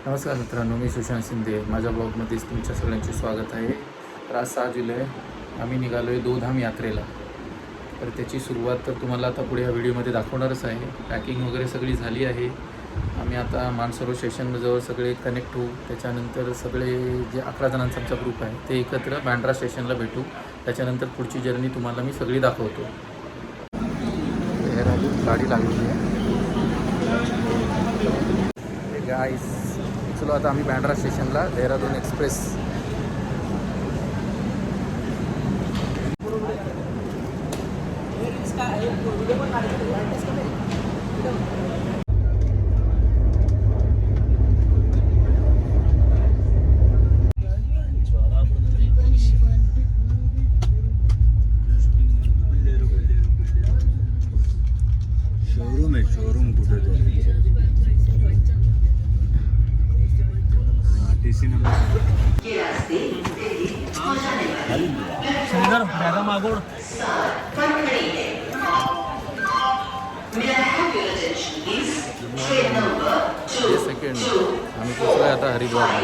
नमस्कार मित्रांनो, मी सुशांत शिंदे. माझ्या ब्लॉगमध्येच तुमच्या सगळ्यांचे स्वागत आहे. तर आज 6 जुलै आम्ही निघालो आहे दोधाम यात्रेला. तर त्याची सुरुवात तर तुम्हाला आता पुढे या व्हिडिओमध्ये दाखवणारच आहे. पॅकिंग वगैरे सगळी झाली आहे. आम्ही आता मानसरोवर स्टेशनजवळ सगळे कनेक्ट होऊ. त्याच्यानंतर सगळे जे 11 जणांचा आमचा ग्रुप आहे ते एकत्र बँड्रा स्टेशनला भेटू. त्याच्यानंतर पुढची जर्नी तुम्हाला मी सगळी दाखवतो. गाडी लागली आहे गाईस. चलो आता आम्ही बँड्रा स्टेशनला देहरादून एक्सप्रेस. शोरूम आहे, शोरूम कुठे टीसी नंबर सुंदर मॅडम आगोड. सेकंड आम्ही पोचलो आता हरिद्वारला.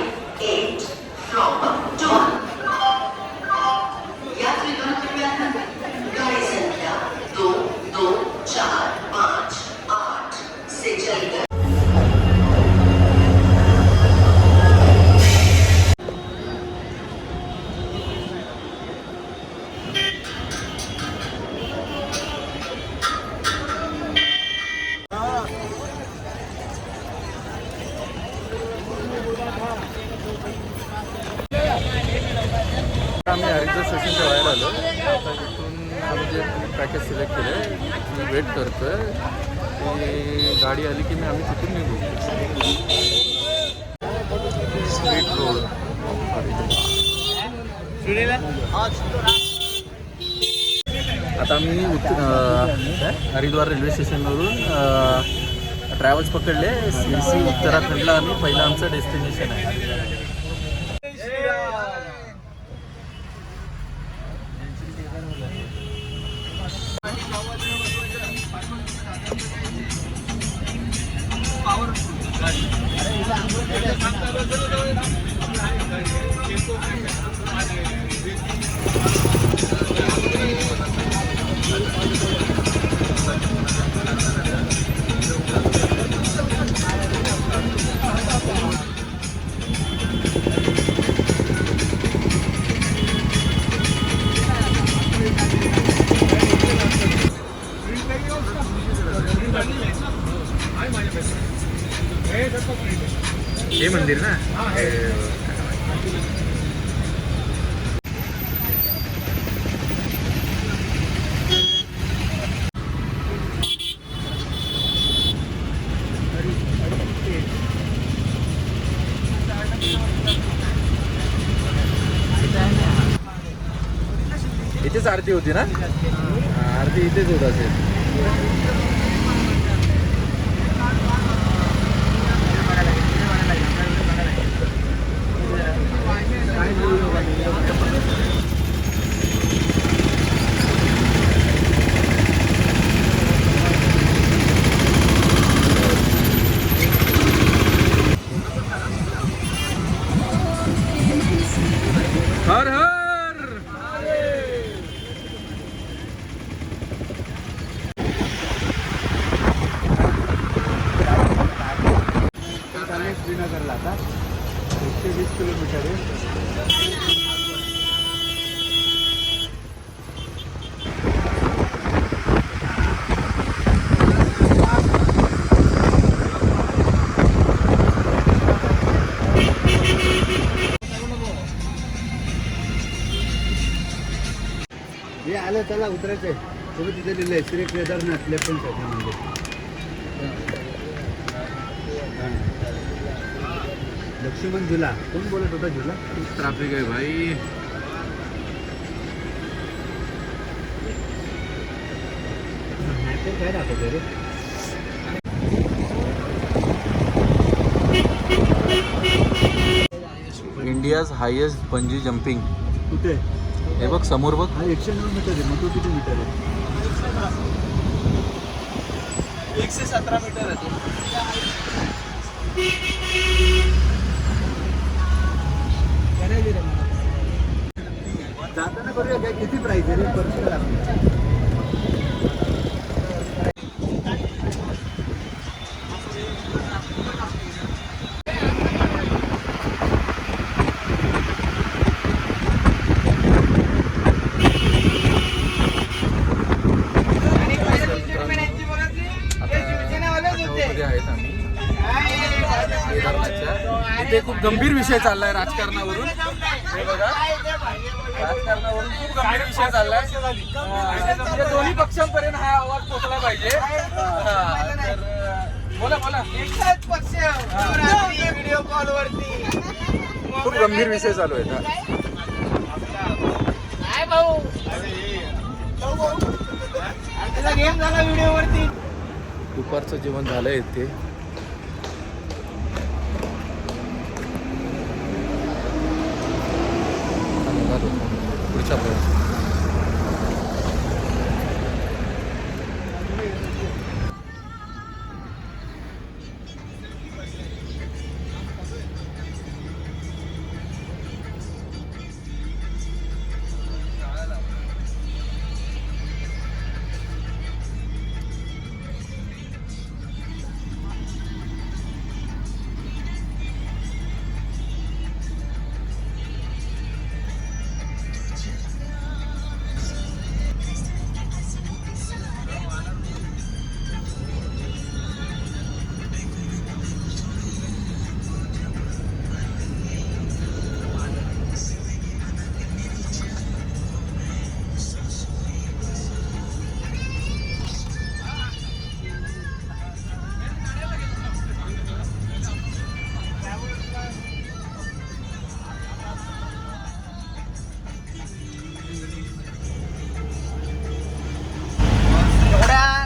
आम्ही हरिद्वार स्टेशनच्या बाहेर आलो. आता इथून आम्ही जे पॅकेज सिलेक्ट केलं मी वेट करतो आहे. ती गाडी आली की आम्ही तिथून निघू. स्ट्रीट रोड आता आम्ही हरिद्वार रेल्वे स्टेशनवरून ट्रॅव्हल्स पकडले. CC उत्तराखंडला आम्ही पहिलं आमचं डेस्टिनेशन आहे. हे मंदिर ना, इथेच आरती होती ना. आरती इथेच होत असेल. हर हर श्रीनगरला आता 120 किलोमीटर आहे. हे आलं चला उतरायचंय. तुम्ही तिथे लिहिलं आहे Shri Kedarnath left hand side मंदिर. लक्ष्मण झुला कोण बोलत होता? झुला ट्रॅफिक आहे भाई. काय दाखवतोय रे? India's highest bungee jumping. कुठे? हे बघ समोर बघ. हा 109 मीटर आहे. मग तो किती मीटर आहे? 117 मीटर आहे तो. मध्ये आहेत आम्ही केदारनाथच्या. इथे खूप गंभीर विषय चाललाय राजकारणावरून. हे बघा, राजकारणावरून खूप गंभीर विषय चाललाय. म्हणजे दोन्ही पक्षांपर्यंत हा आवाज पोहोचला पाहिजे. तर बोला बोला. एकच पक्ष व्हिडिओ कॉल वरती खूप गंभीर विषय चालू आहे. काय भाऊ त्याचा गेम झाला व्हिडिओ वरती. दुपारचं जेवण झालंय इथे. पुढच्या पर्यंत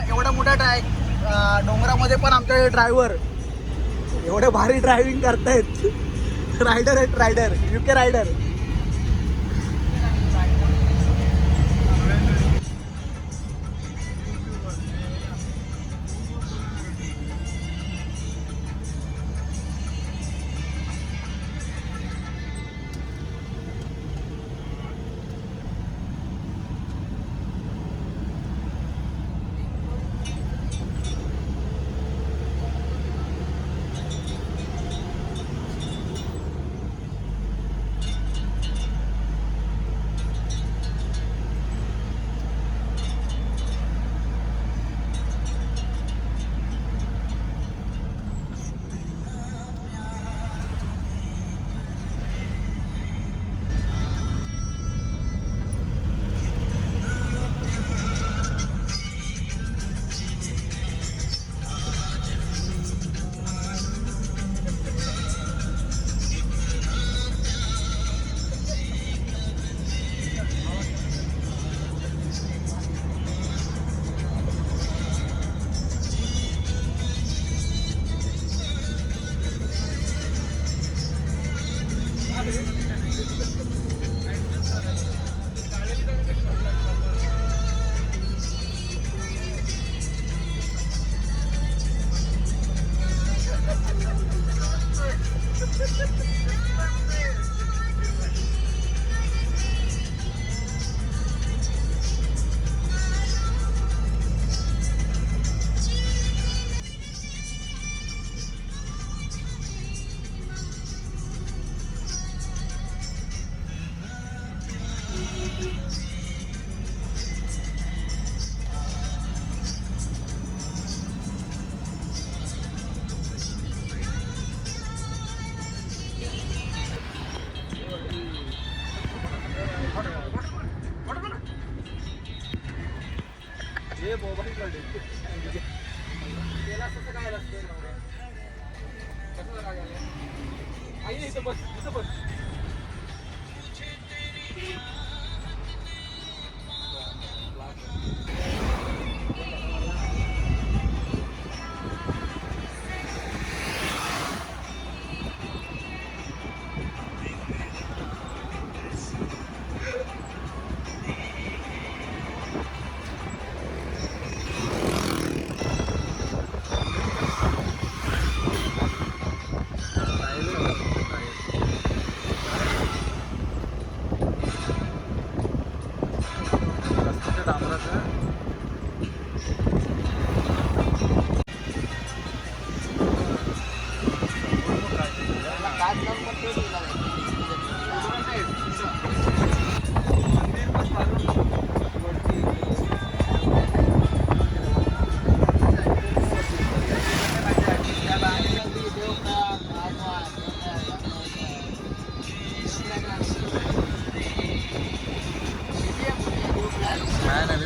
एवढ्या मोठ्या डोंगरामध्ये पण आमचे ड्रायव्हर एवढे भारी ड्रायव्हिंग करतायत. रायडर आहेत, रायडर UK रायडर.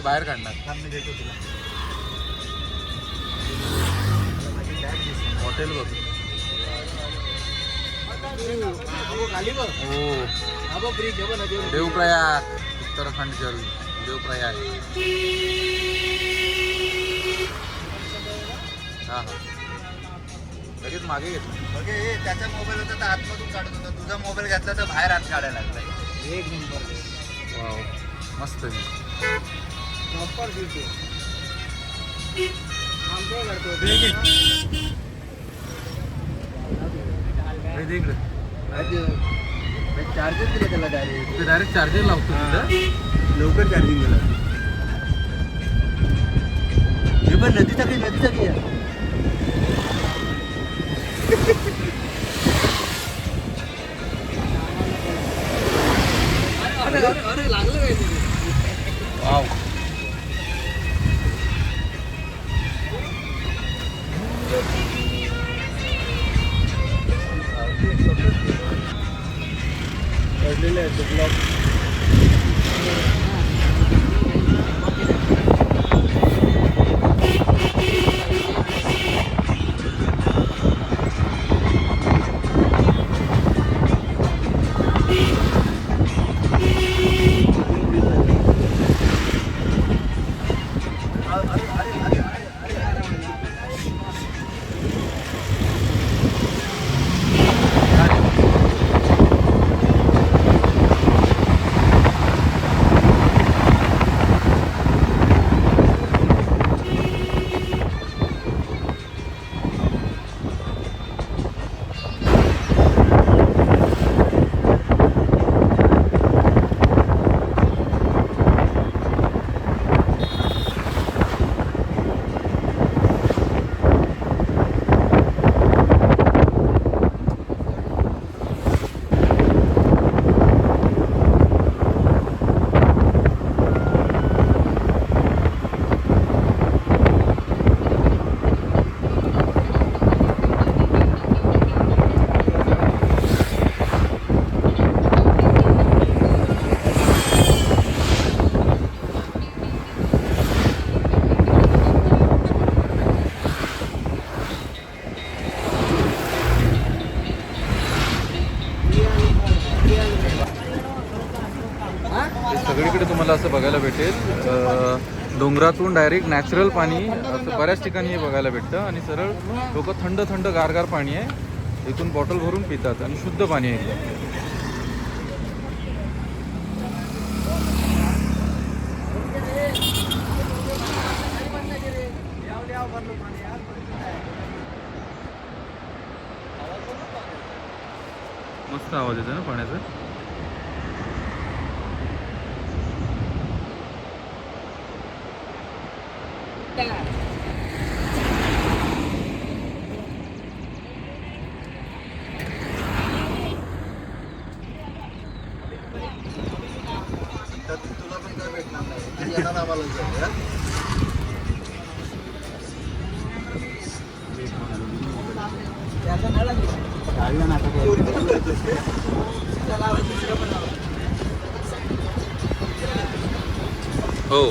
बाहेर काढणार. थांब मी देतो तुला. हॉटेल बघ. खाली बघ. हो हा बघ ब्रिज आहे बघ नदीवर. देवप्रयाग, उत्तराखंड जल देवप्रयाग. हा हा लगेच मागे घेतलं. बघे त्याचा मोबाईल होता तर आतमधून काढत होता, तुझा मोबाईल घेतला तर बाहेर आत काढायला लागला. एक नंबर. वाव मस्त आहे. Proper beauty. आमच्या करतो. चार्जर दिलं त्याला डायरेक्ट. डायरेक्ट चार्जर लावतो तिथं. लवकर चार्जिंग झालं. हे पण नदीचा काही आहे. अरे लागलं काय ते? वाव पडलेले आहेत ब्लॉक. सगळीकडे तुम्हाला असं बघायला भेटेल. डोंगरातून डायरेक्ट नॅचरल पाणी असं बऱ्याच ठिकाणी हे बघायला भेटतं. आणि सरळ लोक थंड थंड गारगार पाणी आहे इथून बॉटल भरून पितात. आणि शुद्ध पाणी आहे एकदम. मस्त आवाज येतो ना पाण्याचा. तुला पण काय भेटणार नाही. येणार आम्हाला. हो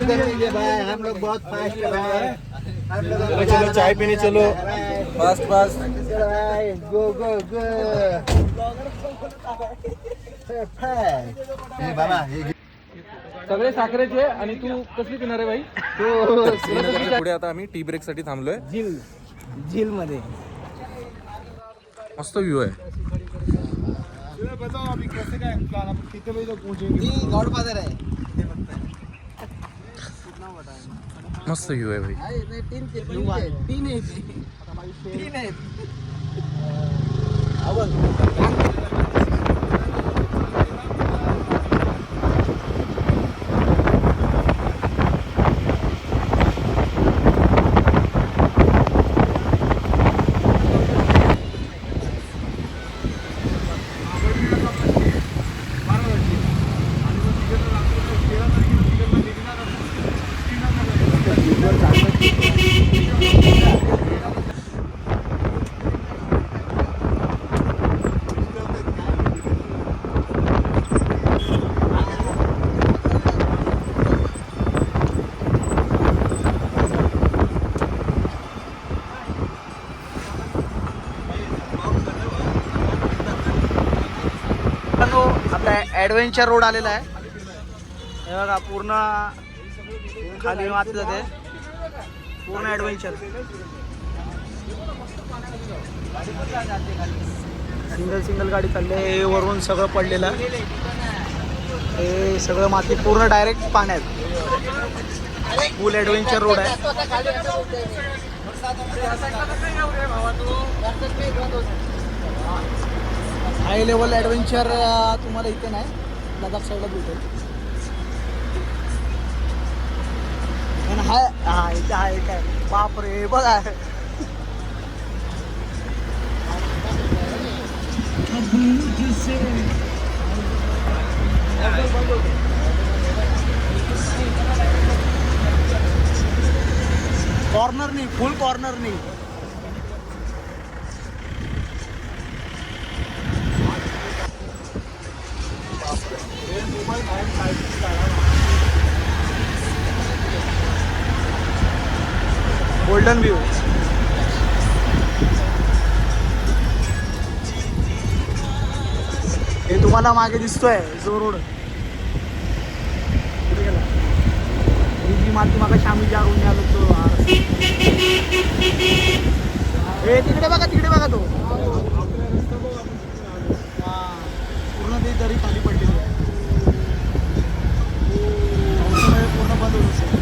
कर लीजिए भाई, हम लोग बहुत फास्ट है भाई। हम लोग चलो चलो चाय पीने चलो, फास्ट फास्ट। चलो भाई, गो गो गो। ए बाबा, हे घे. सगळे साखरेचे. आणि तू कसली पिणार आहे भाई? श्रीनगरच्या पुढे आता आम्ही टी ब्रेक साठी थांबलोय. झील मध्ये मस्त व्ह्यू आहे. गॉडफादर आहे. मस्त व्ह्यू आहे भाई. तीन आहेत. आपला ॲडव्हेंचर रोड आलेला आहे. हे बघा पूर्ण खाली माती जाते, पूर्ण ॲडव्हेंचर. सिंगल गाडी चालली आहे. हे वरून सगळं पडलेलं आहे. हे सगळं माती पूर्ण डायरेक्ट पाण्यात. फुल ॲडव्हेंचर रोड आहे. हाय लेवल ॲडव्हेंचर तुम्हाला इथे नाही, लडाख साईडला भेटेल. पण हाय, हा इथे आहे काय, बापरे बघा. कॉर्नर नाही, फुल कॉर्नर नाही. Golden view. हे तुम्हाला मागे दिसतोय जो रोड, ही जी माती मागा शामी जागून आलो तो. हे तिकडे बघा तो. पूर्ण ते दरी खाली पडलेली आहे. पूर्ण बंद होत.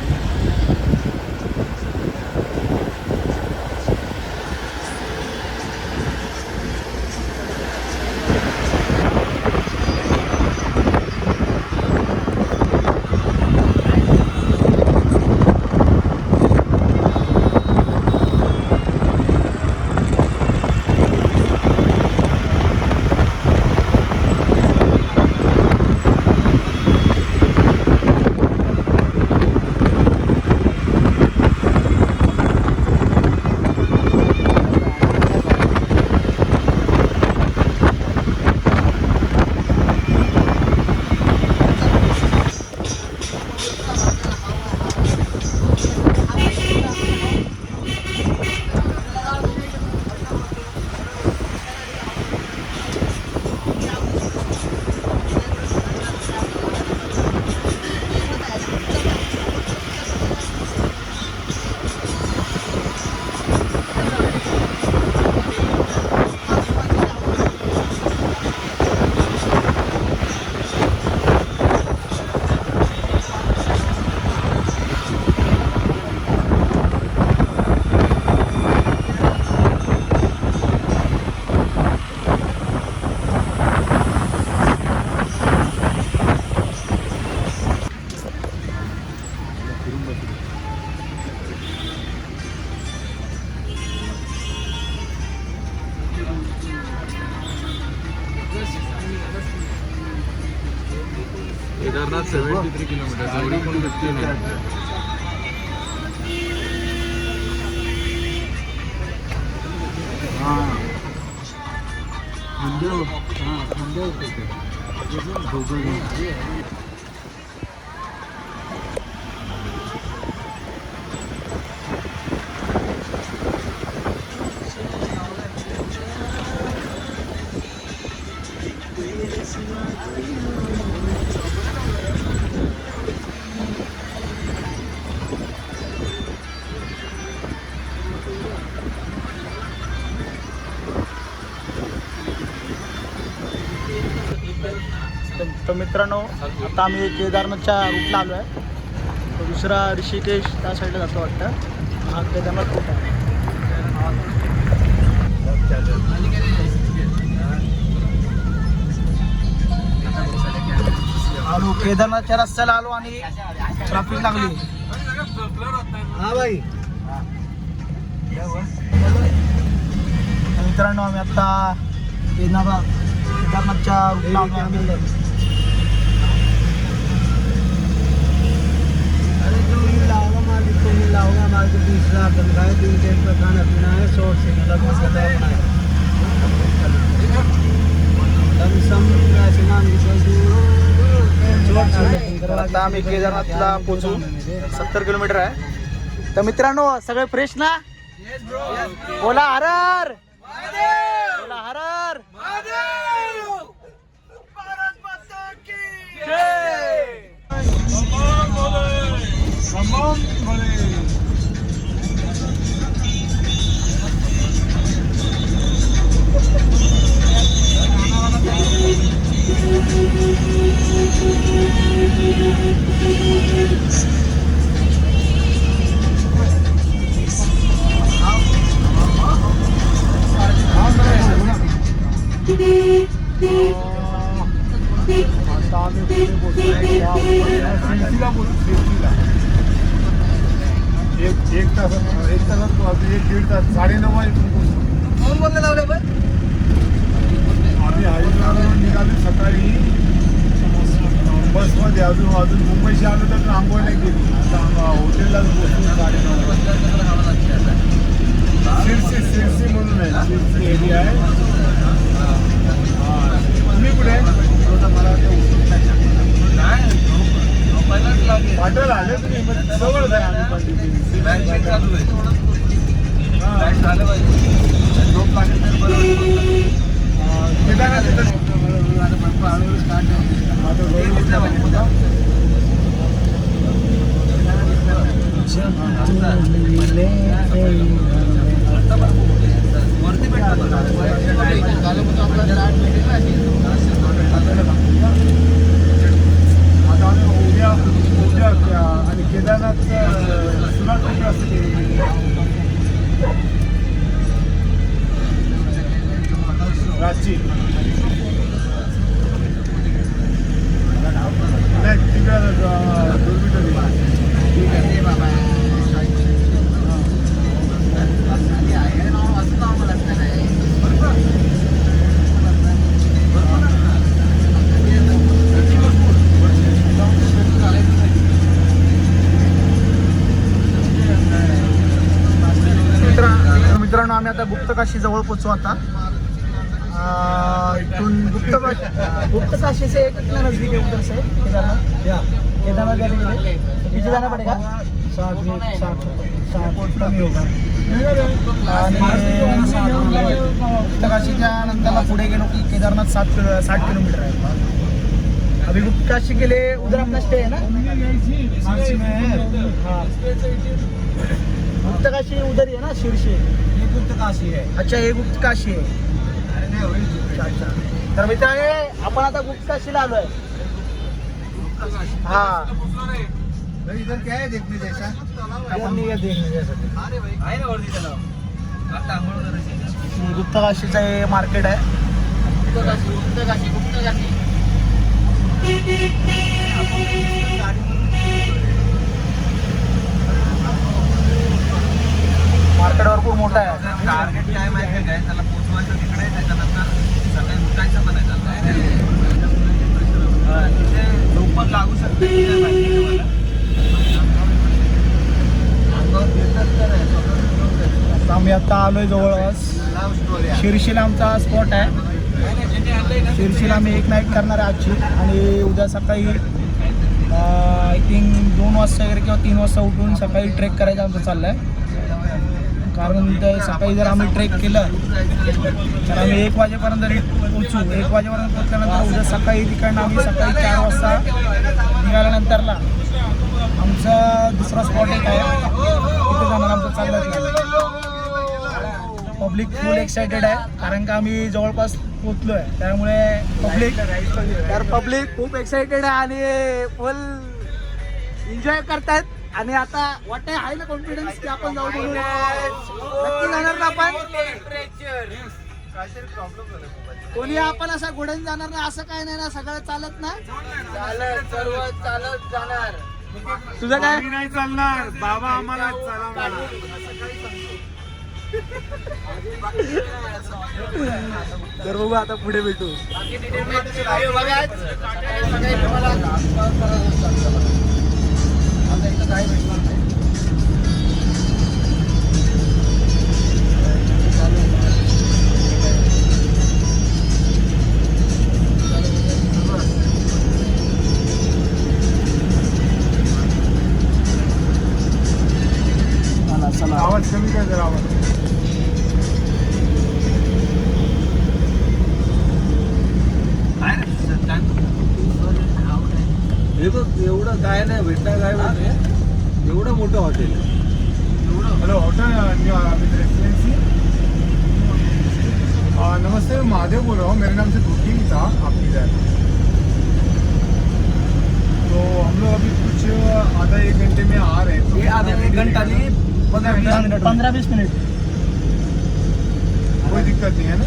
केदारनाथ 73 किलोमीटर, जवळी पण 15 आहे. तर मित्रांनो आता आम्ही केदारनाथच्या रूटला आलो आहे. तो दुसरा ऋषिकेश त्या साईडला जातो वाटतं. हा केदारनाथ रूट आहे. आलो केदारनाथच्या रस्त्याला आलो आणि ट्रॅफिक लागली. हा भाई तर मित्रांनो आम्ही आता केदारनाथच्या रूटला आलो आम्ही. लाऊंगा हमारे को तीसरा बंदा है 3 टाइम का खाना पीना है शॉर्ट से मतलब मसाला बनाए तर आता आम्ही केदारनाथला पोहोचू. 70 किलोमीटर आहे. तर मित्रांनो सगळे फ्रेश ना? बोला हर हर, बोला हर हर. एक तासात 1-1.5 तास 9:30 वाजेपर्यंत आम्ही हरिद्वारवरून निघालो सकाळी बसमध्ये. अजून मुंबईशी आलो तर आंघोळ नाही केली. आता हॉटेललाच बसून 9:30 शिरसी म्हणून आहे. शिरसी एरिया आहे. तुम्ही कुठे पाटोला आले तुम्ही? जवळच आहे. उद्या आणि केदारनाथ सुरुवात कुठे असते? रांची नाही तिकडं 2 मीटर. ठीक आहे बाबा. मित्रांनो आम्ही आता गुप्तकाशी जवळ पोहोचू. आता इथून गुप्तकाशी से कितना नजदीक है उधर से केदारनाथ जाने के लिए पीछे जाना पड़ेगा. 60 कमी होगा. आणि गुप्तकाशीच्या नंतरला पुढे गेलो की केदारनाथ 60 किलोमीटर आहे. अभी गुप्तकाशी के लिए उधर अपना स्टे है ना? हाँ गुप्तकाशी उधर ही है ना? शीर्षे ये गुप्तकाशी है. अच्छा हे गुप्तकाशी आहे. अच्छा. तर मित्रांनो आपण आता गुप्तकाशीला आलोय. हाँ इधर क्या है देखने जैसा? देखने जैसा गुप्तकाशीचं हे मार्केट आहे. मार्केट भरपूर मोठा आहे. टार्गेट काय माहिती काय त्याला पोचवायचं तिकडे त्याच्यानंतर सकाळी उठायचं पण आहे. तिथे झोप पण लागू शकते. आम्ही आता आलोय जवळपास शिर्शीला आमचा स्पॉट आहे. शिर्शीला आम्ही एक नाईट करणार आहे आजची. आणि उद्या सकाळी आय थिंक 2 वाजता वगैरे किंवा 3 वाजता उठून सकाळी ट्रेक करायचं आमचं चाललं आहे. कारण ते सकाळी जर आम्ही ट्रेक केलं तर आम्ही 1 वाजेपर्यंत पोहोचू. 1 वाजेपर्यंत पोहोचल्यानंतर उद्या सकाळी तिकडनं आम्ही सकाळी 4 वाजता निघाल्यानंतरला आमचा दुसरा स्पॉट एक आहे, तिथे जाणार आमचं चाललं. पब्लिक फुल एक्सायटेड आहे कारण का आम्ही जवळपास पोचलो आहे, त्यामुळे पब्लिक खूप एक्सायटेड आहे आणि फुल एन्जॉय करतायत. आणि आता वाटतंय आहे ना कॉन्फिडन्स की आपण जाऊ म्हणून नक्की जाणार ना आपण. कोणी आपण असं घोड्याने जाणार नाही असं काय नाही ना, सगळं चालत ना, सर्व चालत जाणार. तुझं काय नाही चालणार बाबा, आम्हाला तर बघू आता पुढे भेटू. आवाज कमी कर जरा, आवाज. हे बघ एवढं काय नाही भेटणार, काय म्हणजे एवढं मोठं हॉटेल. Hello hotel residency. नमस्ते, महादेव बोल रहा हूँ. मेरे नाम से बुकिंग था आपकी इधर, तो हम लोग अभी कुछ आधा 1 घंटे में आ रहे हैं. आधा 1 घंटा नहीं, 15-20 मिनट. कोई दिक्कत नहीं है ना.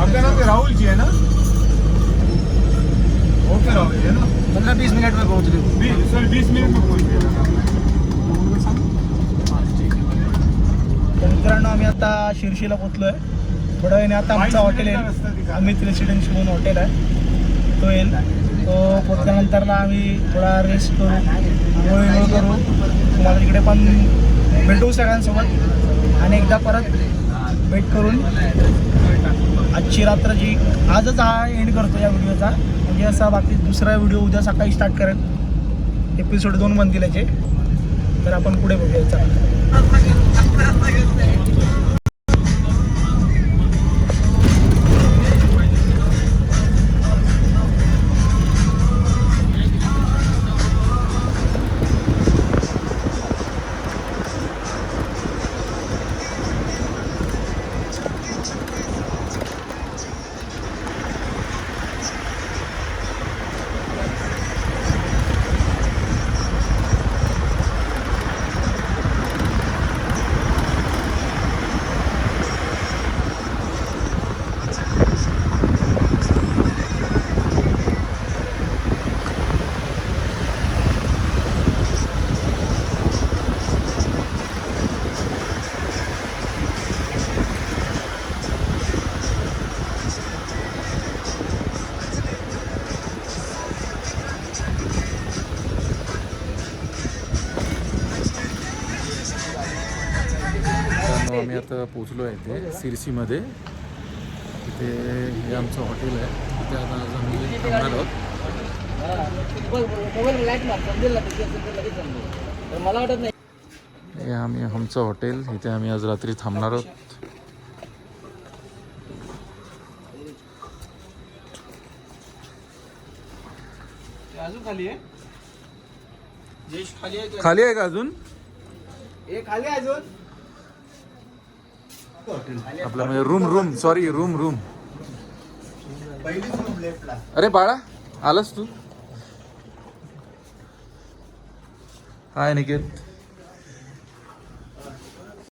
आपका नाम राहुल जी है ना? ओके राहुल जी है ना. 15-20 मिनट में पहुंच रहे. सर 20 मिनट में पहुंच गए. तर मित्रांनो आम्ही आता शिर्शीला पोहोचलोय. थोड्या वेळाने आता आमचं हॉटेल येईल, अमित रेसिडेन्सी म्हणून हॉटेल आहे, तो येईल. तो पोहोचल्यानंतरला आम्ही थोडा रेस्ट करू, आंघोळ करू. तुम्हाला तिकडे पण भेटू सगळ्यांसोबत आणि एकदा परत भेट करून आजची रात्र जी आजच हा एंड करतो या व्हिडिओचा. म्हणजे असा बाकी दुसरा व्हिडिओ उद्या सकाळी स्टार्ट करेल, एपिसोड 2 बनतील याचे. तर आपण पुढे बघूया. चला. आम्ही आता पोचलो आहे ते सिरसीमध्ये. तिथे हे आमचं हॉटेल आहे, तिथे आता आज आम्ही थांबणार आहोत. हे आम्ही आमचं हॉटेल, इथे आम्ही आज रात्री थांबणार आहोत. अजून खाली आहे, खाली आहे का अजून? खाली आहे अजून. आपलं म्हणजे रूम सॉरी रूम. पहिलीच रूम लेफ्टला. अरे बाळा, आलास तू? हाय निकेत.